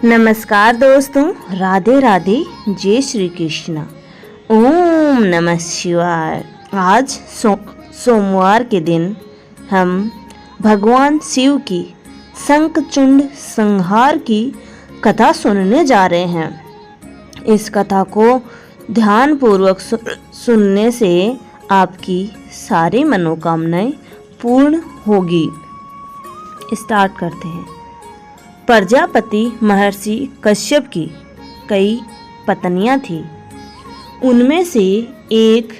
नमस्कार दोस्तों, राधे राधे, जय श्री कृष्ण। ओम नमः शिवाय। आज सोमवार के दिन हम भगवान शिव की शंखचूंड संहार की कथा सुनने जा रहे हैं। इस कथा को ध्यानपूर्वक सुनने से आपकी सारी मनोकामनाएं पूर्ण होगी। स्टार्ट करते हैं। प्रजापति महर्षि कश्यप की कई पत्नियां थीं। उनमें से एक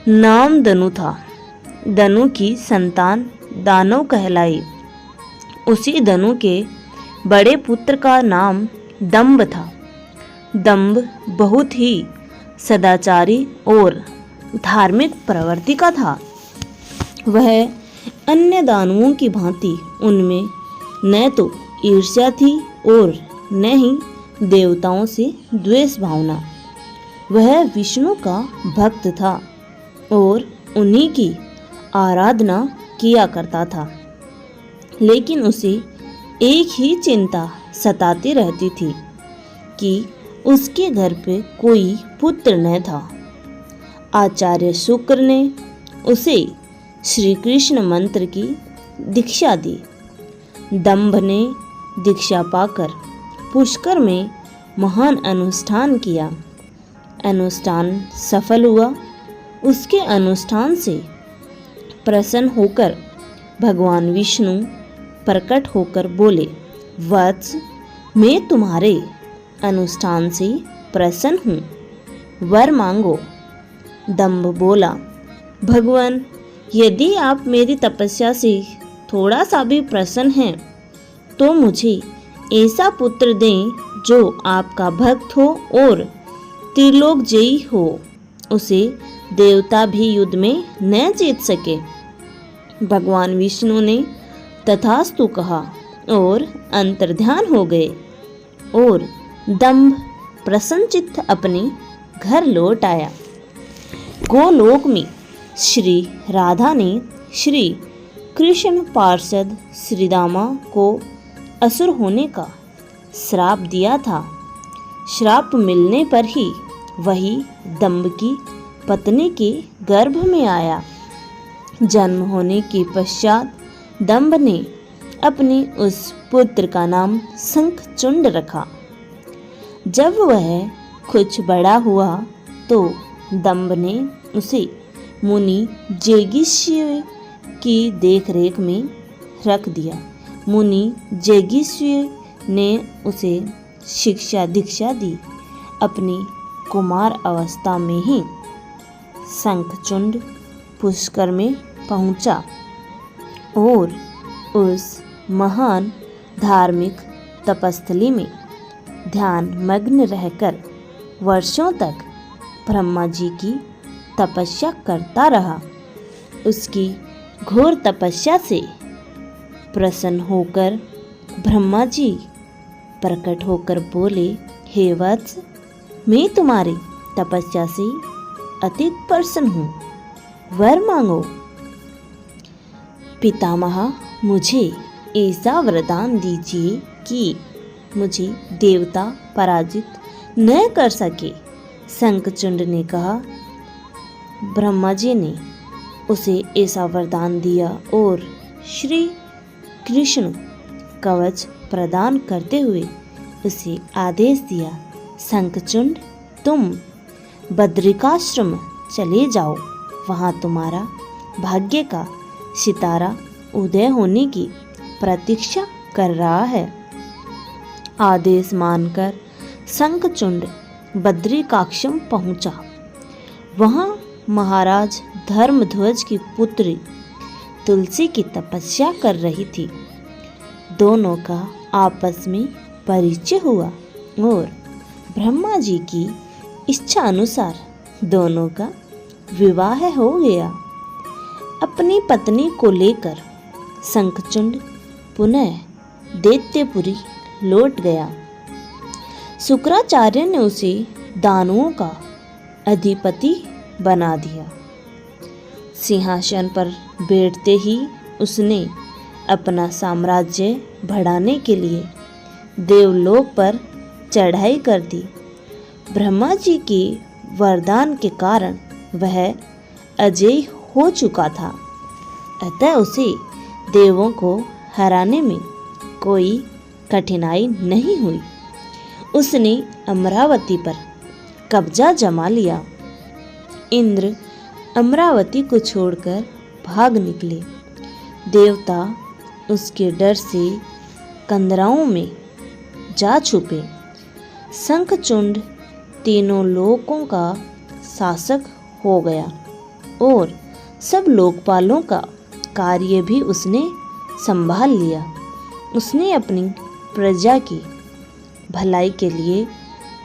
नाम दनु था। दनु की संतान दानव कहलाई। उसी दनु के बड़े पुत्र का नाम दंभ था। दंभ बहुत ही सदाचारी और धार्मिक प्रवृत्ति का था। वह अन्य दानवों की भांति उनमें न तो ईर्ष्या थी और न ही देवताओं से द्वेष भावना। वह विष्णु का भक्त था और उन्हीं की आराधना किया करता था। लेकिन उसे एक ही चिंता सताती रहती थी कि उसके घर पे कोई पुत्र न था। आचार्य शुक्र ने उसे श्री कृष्ण मंत्र की दीक्षा दी। दंभ ने दीक्षा पाकर पुष्कर में महान अनुष्ठान किया। अनुष्ठान सफल हुआ। उसके अनुष्ठान से प्रसन्न होकर भगवान विष्णु प्रकट होकर बोले, वत्स, मैं तुम्हारे अनुष्ठान से प्रसन्न हूँ, वर मांगो। दंभ बोला, भगवान, यदि आप मेरी तपस्या से थोड़ा सा भी प्रसन्न हैं तो मुझे ऐसा पुत्र दें जो आपका भक्त हो और त्रिलोक जयी हो। उसे देवता भी युद्ध में न जीत सके। भगवान विष्णु ने तथास्तु कहा और अंतर्ध्यान हो गए और दंभ प्रसन्नचित्त अपने घर लौट आया। गोलोक में श्री राधा ने श्री कृष्ण पार्षद श्रीदामा को असुर होने का श्राप दिया था। श्राप मिलने पर ही वही दंभ की पत्नी के गर्भ में आया। जन्म होने के पश्चात दंभ ने अपने उस पुत्र का नाम शंखचूंड रखा। जब वह कुछ बड़ा हुआ तो दंभ ने उसे मुनि जेगिष्य की देखरेख में रख दिया। मुनि जेगिष्य ने उसे शिक्षा दीक्षा दी। अपनी कुमार अवस्था में ही शंखचूंड पुष्कर में पहुंचा और उस महान धार्मिक तपस्थली में ध्यान मग्न रहकर वर्षों तक ब्रह्मा जी की तपस्या करता रहा। उसकी घोर तपस्या से प्रसन्न होकर ब्रह्मा जी प्रकट होकर बोले, हे वत्स, मैं तुम्हारी तपस्या से अति प्रसन्न हूँ, वर मांगो। पितामह, मुझे ऐसा वरदान दीजिए कि मुझे देवता पराजित न कर सके। शंखचूंड ने कहा। ब्रह्मा जी ने उसे ऐसा वरदान दिया और श्री कृष्ण कवच प्रदान करते हुए उसे आदेश दिया, शंखचूंड, तुम बद्रिकाश्रम चले जाओ। वहाँ तुम्हारा भाग्य का सितारा उदय होने की प्रतीक्षा कर रहा है। आदेश मानकर शंखचूंड बद्रिकाश्रम पहुँचा। वहाँ महाराज धर्मध्वज की पुत्री तुलसी की तपस्या कर रही थी। दोनों का आपस में परिचय हुआ और ब्रह्मा जी की इच्छा अनुसार दोनों का विवाह हो गया। अपनी पत्नी को लेकर शंखचूंड पुनः दैत्यपुरी लौट गया। शुक्राचार्य ने उसे दानवों का अधिपति बना दिया। सिंहासन पर बैठते ही उसने अपना साम्राज्य बढ़ाने के लिए देवलोक पर चढ़ाई कर दी। ब्रह्मा जी के वरदान के कारण वह अजय हो चुका था, अतः उसे देवों को हराने में कोई कठिनाई नहीं हुई। उसने अमरावती पर कब्जा जमा लिया। इंद्र अमरावती को छोड़कर भाग निकले। देवता उसके डर से कंदराओं में जा छुपे। शंखचूंड तीनों लोकों का शासक हो गया और सब लोकपालों का कार्य भी उसने संभाल लिया। उसने अपनी प्रजा की भलाई के लिए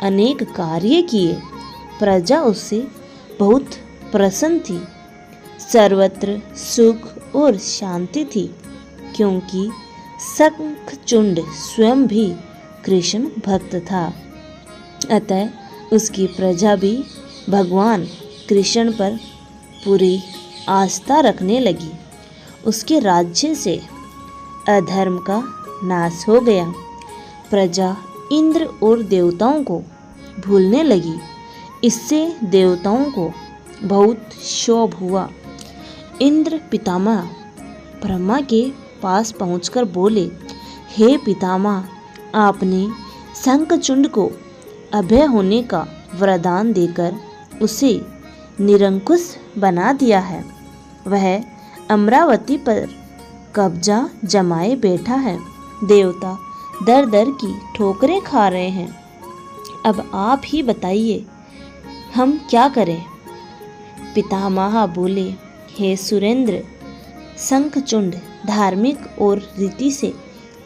अनेक कार्य किए। प्रजा उससे बहुत प्रसन्न थी। सर्वत्र सुख और शांति थी, क्योंकि शंखचूंड स्वयं भी कृष्ण भक्त था। अतः उसकी प्रजा भी भगवान कृष्ण पर पूरी आस्था रखने लगी। उसके राज्य से अधर्म का नाश हो गया। प्रजा इंद्र और देवताओं को भूलने लगी। इससे देवताओं को बहुत क्षोभ हुआ। इंद्र पितामह ब्रह्मा के पास पहुंचकर बोले, हे पितामह, आपने शंखचूंड को अभय होने का वरदान देकर उसे निरंकुश बना दिया है। वह अमरावती पर कब्जा जमाए बैठा है। देवता दर दर की ठोकरें खा रहे हैं। अब आप ही बताइए, हम क्या करें? पितामह बोले, हे सुरेंद्र, शंखचूंड धार्मिक और रीति से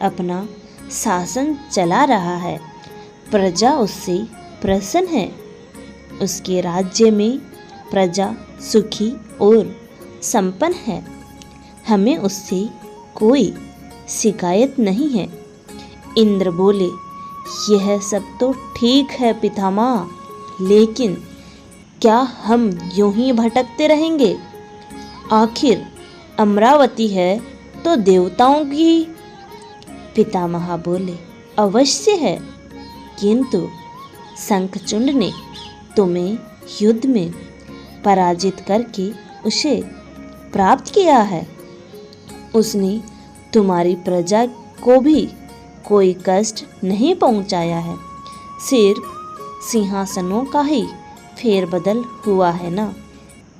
अपना शासन चला रहा है। प्रजा उससे प्रसन्न है। उसके राज्य में प्रजा सुखी और संपन्न है। हमें उससे कोई शिकायत नहीं है। इंद्र बोले, यह सब तो ठीक है पितामह, लेकिन क्या हम यूं ही भटकते रहेंगे? आखिर अमरावती है तो देवताओं की। पितामह बोले, अवश्य है, किंतु शंखचूंड ने तुम्हें युद्ध में पराजित करके उसे प्राप्त किया है। उसने तुम्हारी प्रजा को भी कोई कष्ट नहीं पहुंचाया है। सिर्फ सिंहासनों का ही फेरबदल हुआ है ना?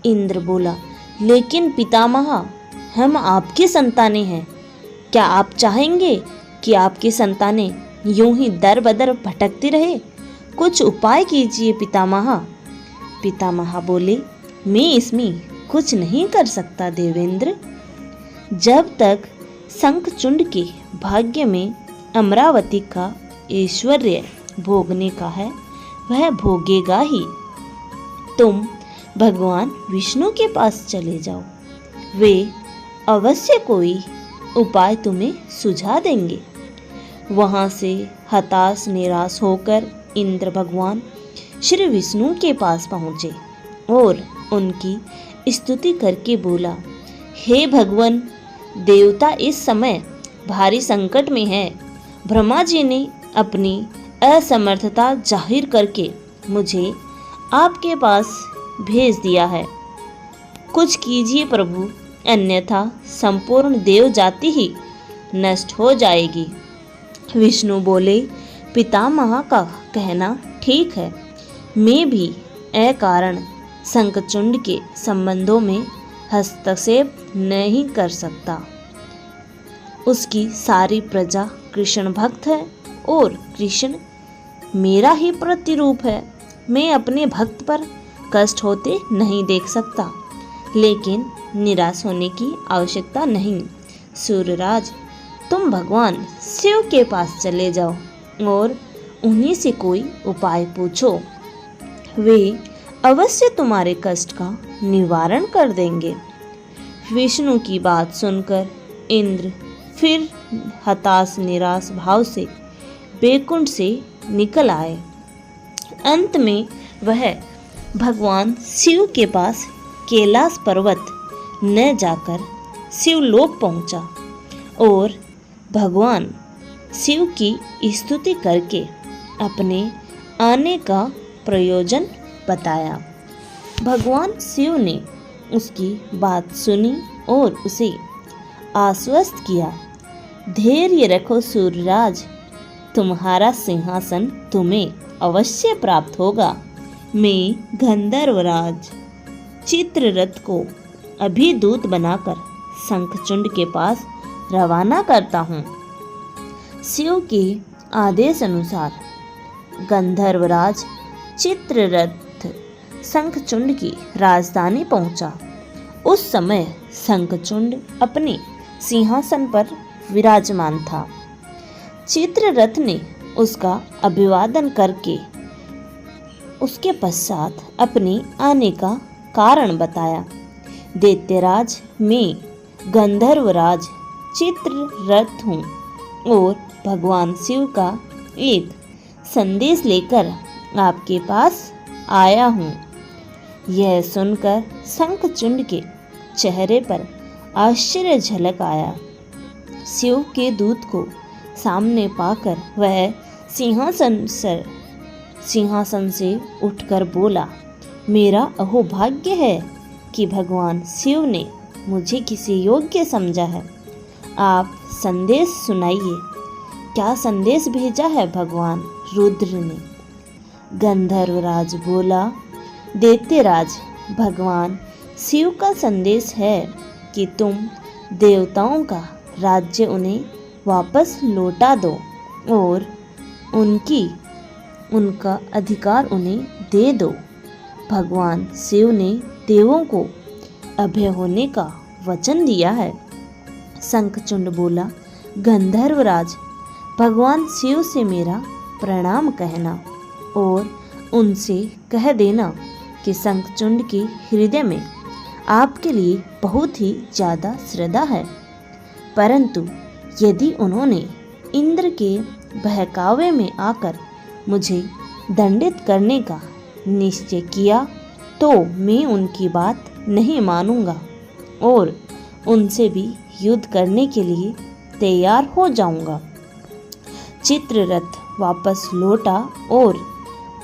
इंद्र बोला, लेकिन पितामह, हम आपकी संतानें हैं। क्या आप चाहेंगे कि आपकी संतानें यूं ही दर बदर भटकती रहे? कुछ उपाय कीजिए पितामह। पितामह बोले, मैं इसमें कुछ नहीं कर सकता देवेंद्र। जब तक शंखचूंड के भाग्य में अमरावती का ऐश्वर्य भोगने का है, वह भोगेगा ही। तुम भगवान विष्णु के पास चले जाओ, वे अवश्य कोई उपाय तुम्हें सुझा देंगे। वहां से हताश निराश होकर इंद्र भगवान श्री विष्णु के पास पहुँचे और उनकी स्तुति करके बोला, हे भगवान, देवता इस समय भारी संकट में है। ब्रह्मा जी ने अपनी असमर्थता जाहिर करके मुझे आपके पास भेज दिया है। कुछ कीजिए प्रभु, अन्यथा संपूर्ण देव जाति ही नष्ट हो जाएगी। विष्णु बोले, पितामह का कहना ठीक है। मैं भी अकारण शंखचूंड के संबंधों में हस्तक्षेप नहीं कर सकता। उसकी सारी प्रजा कृष्ण भक्त है और कृष्ण मेरा ही प्रतिरूप है। मैं अपने भक्त पर कष्ट होते नहीं देख सकता, लेकिन निराश होने की आवश्यकता नहीं। सूर्यराज, तुम भगवान शिव के पास चले जाओ और उन्हीं से कोई उपाय पूछो। वे अवश्य तुम्हारे कष्ट का निवारण कर देंगे। विष्णु की बात सुनकर इंद्र फिर हताश निराश भाव से बैकुंठ से निकल आए। अंत में वह भगवान शिव के पास कैलाश पर्वत न जाकर शिवलोक पहुंचा और भगवान शिव की स्तुति करके अपने आने का प्रयोजन बताया। भगवान शिव ने उसकी बात सुनी और उसे आश्वस्त किया, धैर्य रखो सूर्यराज, तुम्हारा सिंहासन तुम्हें अवश्य प्राप्त होगा। मैं गंधर्वराज चित्ररथ को अभी दूत बनाकर शंखचूंड के पास रवाना करता हूँ। शिव के आदेश अनुसार गंधर्वराज चित्ररथ शंखचूंड की राजधानी पहुंचा। उस समय शंखचूंड अपने सिंहासन पर विराजमान था। चित्ररथ ने उसका अभिवादन करके उसके पश्चात अपने आने का कारण बताया। दैत्यराज, मैं गंधर्वराज चित्ररथ हूँ और भगवान शिव का एक संदेश लेकर आपके पास आया हूँ। यह सुनकर शंखचूंड के चेहरे पर आश्चर्य झलक आया। शिव के दूत को सामने पाकर वह सिंहासन से उठकर बोला, मेरा अहोभाग्य है कि भगवान शिव ने मुझे किसी योग्य समझा है। आप संदेश सुनाइए, क्या संदेश भेजा है भगवान रुद्र ने? गंधर्वराज बोला, दैत्यराज, भगवान शिव का संदेश है कि तुम देवताओं का राज्य उन्हें वापस लौटा दो और उनका अधिकार उन्हें दे दो। भगवान शिव ने देवों को अभय होने का वचन दिया है। शंखचूंड बोला, गंधर्वराज, भगवान शिव से मेरा प्रणाम कहना और उनसे कह देना कि शंखचूंड के हृदय में आपके लिए बहुत ही ज़्यादा श्रद्धा है, परंतु यदि उन्होंने इंद्र के बहकावे में आकर मुझे दंडित करने का निश्चय किया तो मैं उनकी बात नहीं मानूंगा और उनसे भी युद्ध करने के लिए तैयार हो जाऊंगा। चित्ररथ वापस लौटा और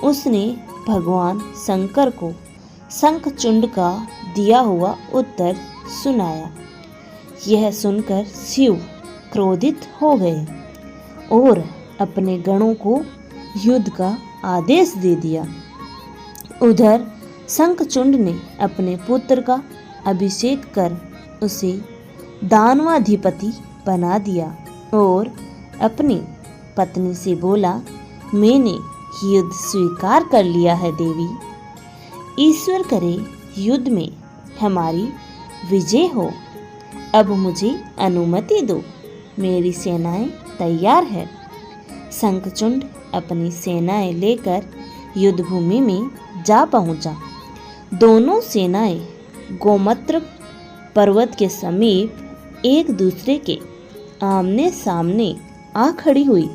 उसने भगवान शंकर को शंखचूंड का दिया हुआ उत्तर सुनाया। यह सुनकर शिव क्रोधित हो गए और अपने गणों को युद्ध का आदेश दे दिया। उधर शंखचूंड ने अपने पुत्र का अभिषेक कर उसे दानवाधिपति बना दिया और अपनी पत्नी से बोला, मैंने युद्ध स्वीकार कर लिया है देवी, ईश्वर करे युद्ध में हमारी विजय हो। अब मुझे अनुमति दो, मेरी सेनाएं तैयार है। शंखचूंड अपनी सेनाएं लेकर युद्ध भूमि में जा पहुंचा। दोनों सेनाएं गोमत्र पर्वत के समीप एक दूसरे के आमने सामने आ खड़ी हुई।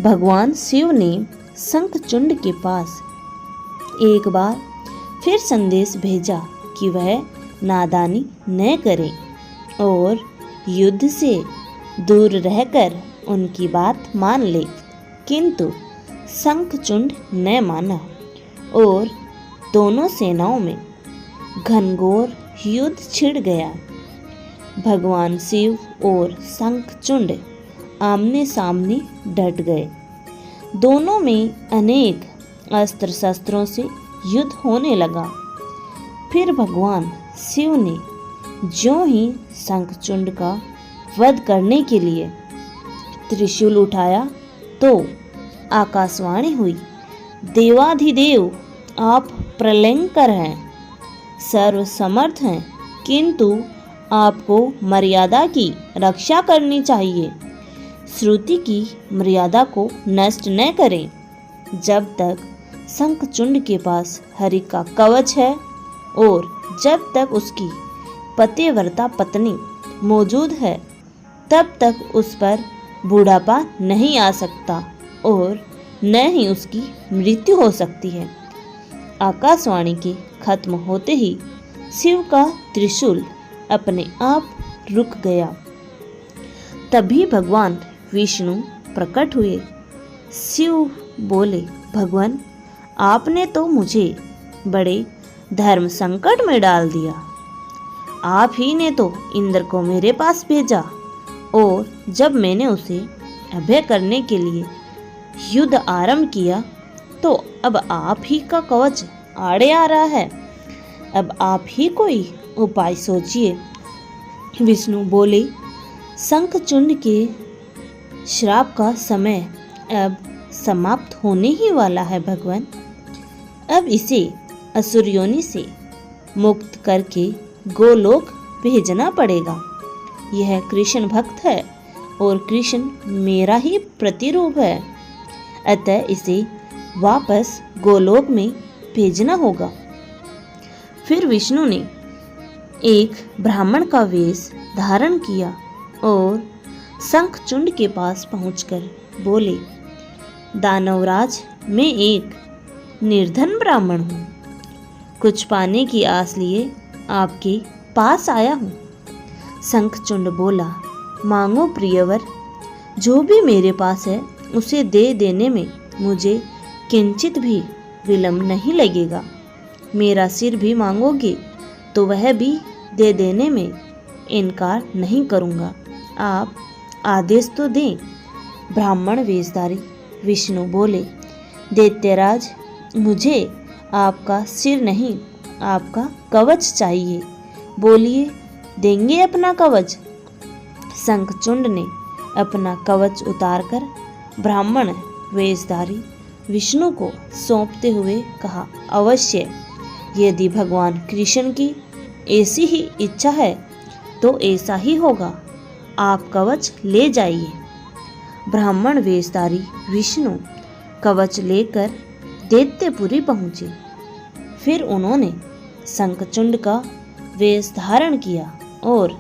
भगवान शिव ने शंखचूंड के पास एक बार फिर संदेश भेजा कि वह नादानी न करे और युद्ध से दूर रहकर उनकी बात मान ले, किंतु शंखचूंड न माना और दोनों सेनाओं में घनघोर युद्ध छिड़ गया। भगवान शिव और शंखचूंड आमने सामने डट गए। दोनों में अनेक अस्त्र शस्त्रों से युद्ध होने लगा। फिर भगवान शिव ने ज्यों ही शंखचूंड का वध करने के लिए त्रिशूल उठाया तो आकाशवाणी हुई, देवाधिदेव आप प्रलयंकर हैं, सर्वसमर्थ हैं, किंतु आपको मर्यादा की रक्षा करनी चाहिए। श्रुति की मर्यादा को नष्ट न करें। जब तक शंखचूंड के पास हरि का कवच है और जब तक उसकी पतिव्रता पत्नी मौजूद है, तब तक उस पर बुढ़ापा नहीं आ सकता और न ही उसकी मृत्यु हो सकती है। आकाशवाणी के खत्म होते ही शिव का त्रिशूल अपने आप रुक गया। तभी भगवान विष्णु प्रकट हुए। शिव बोले, भगवान, आपने तो मुझे बड़े धर्म संकट में डाल दिया। आप ही ने तो इंद्र को मेरे पास भेजा और जब मैंने उसे अभय करने के लिए युद्ध आरंभ किया तो अब आप ही का कवच आड़े आ रहा है। अब आप ही कोई उपाय सोचिए। विष्णु बोले, शंखचूंड के श्राप का समय अब समाप्त होने ही वाला है भगवान। अब इसे असुर योनि से मुक्त करके गोलोक भेजना पड़ेगा। यह कृष्ण भक्त है और कृष्ण मेरा ही प्रतिरूप है, अतः इसे वापस गोलोक में भेजना होगा। फिर विष्णु ने एक ब्राह्मण का वेश धारण किया और शंखचूंड के पास पहुंचकर बोले, दानवराज, मैं एक निर्धन ब्राह्मण हूँ। कुछ पाने की आस लिए आपके पास आया हूँ। शंखचूंड बोला, मांगो प्रियवर, जो भी मेरे पास है उसे दे देने में मुझे किंचित भी विलंब नहीं लगेगा। मेरा सिर भी मांगोगे तो वह भी दे देने में इनकार नहीं करूँगा। आप आदेश तो दें। ब्राह्मण वेशधारी विष्णु बोले, दैत्यराज, मुझे आपका सिर नहीं, आपका कवच चाहिए। बोलिए, देंगे अपना कवच? शंखचूंड ने अपना कवच उतारकर ब्राह्मण वेशधारी विष्णु को सौंपते हुए कहा, अवश्य, यदि भगवान कृष्ण की ऐसी ही इच्छा है तो ऐसा ही होगा। आप कवच ले जाइए। ब्राह्मण वेशधारी विष्णु कवच लेकर दैत्यपुरी पहुँचे। फिर उन्होंने शंखचूंड का वेश धारण किया और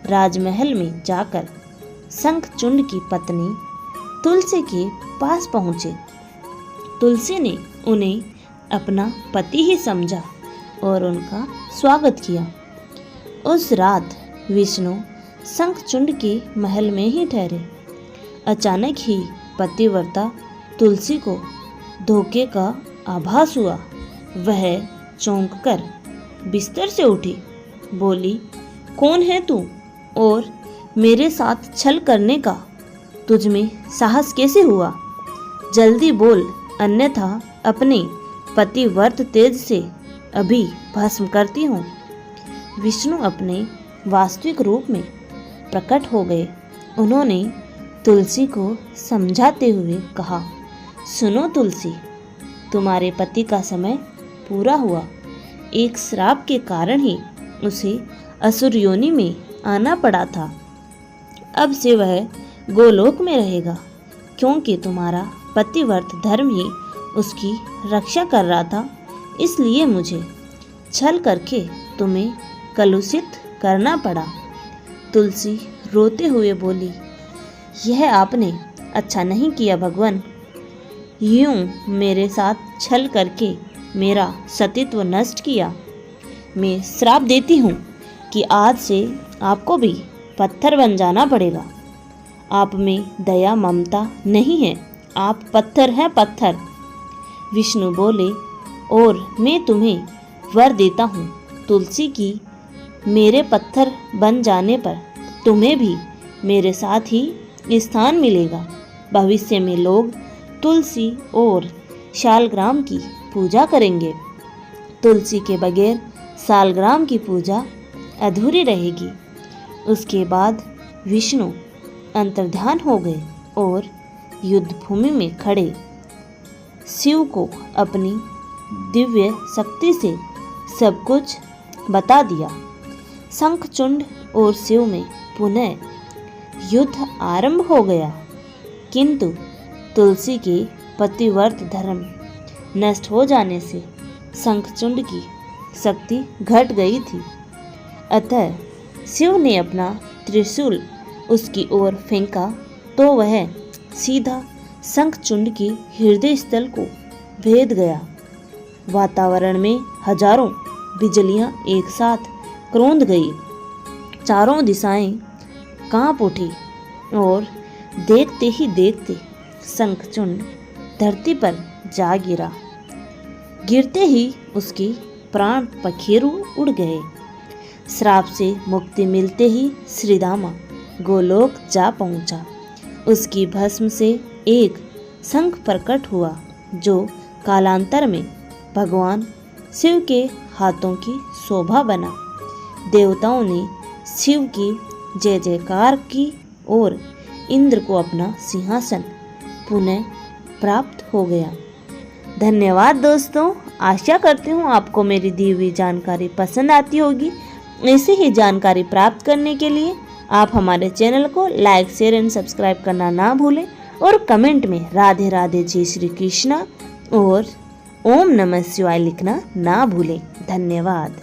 राजमहल में जाकर शंखचूंड की पत्नी तुलसी के पास पहुँचे। तुलसी ने उन्हें अपना पति ही समझा और उनका स्वागत किया। उस रात विष्णु शंखचूंड के महल में ही ठहरे। अचानक ही पतिव्रता तुलसी को धोखे का आभास हुआ। वह चौंक कर बिस्तर से उठी, बोली, कौन है तू और मेरे साथ छल करने का तुझ में साहस कैसे हुआ? जल्दी बोल, अन्यथा अपने पतिव्रत तेज से अभी भस्म करती हूँ। विष्णु अपने वास्तविक रूप में प्रकट हो गए। उन्होंने तुलसी को समझाते हुए कहा, सुनो तुलसी, तुम्हारे पति का समय पूरा हुआ। एक श्राप के कारण ही उसे असुर योनि में आना पड़ा था। अब से वह गोलोक में रहेगा, क्योंकि तुम्हारा पतिव्रत धर्म ही उसकी रक्षा कर रहा था। इसलिए मुझे छल करके तुम्हें कलुषित करना पड़ा। तुलसी रोते हुए बोली, यह आपने अच्छा नहीं किया भगवान। यूं मेरे साथ छल करके मेरा सतीत्व नष्ट किया। मैं श्राप देती हूँ कि आज से आपको भी पत्थर बन जाना पड़ेगा। आप में दया ममता नहीं है, आप पत्थर हैं, पत्थर। विष्णु बोले, और मैं तुम्हें वर देता हूँ तुलसी की, मेरे पत्थर बन जाने पर तुम्हें भी मेरे साथ ही स्थान मिलेगा। भविष्य में लोग तुलसी और शालग्राम की पूजा करेंगे। तुलसी के बगैर शालग्राम की पूजा अधूरी रहेगी। उसके बाद विष्णु अंतर्ध्यान हो गए और युद्ध भूमि में खड़े शिव को अपनी दिव्य शक्ति से सब कुछ बता दिया। शंखचूंड और शिव में पुनः युद्ध आरंभ हो गया, किंतु तुलसी के पतिव्रत धर्म नष्ट हो जाने से शंखचूंड की शक्ति घट गई थी। अतः शिव ने अपना त्रिशूल उसकी ओर फेंका तो वह सीधा शंखचूंड की हृदय स्थल को भेद गया। वातावरण में हजारों बिजलियां एक साथ कौंध गई। चारों दिशाएं कांप उठी और देखते ही देखते शंखचूंड धरती पर जा गिरा। गिरते ही उसके प्राण पखेरु उड़ गए। श्राप से मुक्ति मिलते ही श्रीदामा गोलोक जा पहुंचा। उसकी भस्म से एक शंख प्रकट हुआ जो कालांतर में भगवान शिव के हाथों की शोभा बना। देवताओं ने शिव की जय जयकार की और इंद्र को अपना सिंहासन पुनः प्राप्त हो गया। धन्यवाद दोस्तों, आशा करती हूँ आपको मेरी दी हुई जानकारी पसंद आती होगी। ऐसे ही जानकारी प्राप्त करने के लिए आप हमारे चैनल को लाइक, शेयर एंड सब्सक्राइब करना ना भूलें और कमेंट में राधे राधे जय श्री कृष्णा और ओम नमः शिवाय लिखना ना भूलें। धन्यवाद।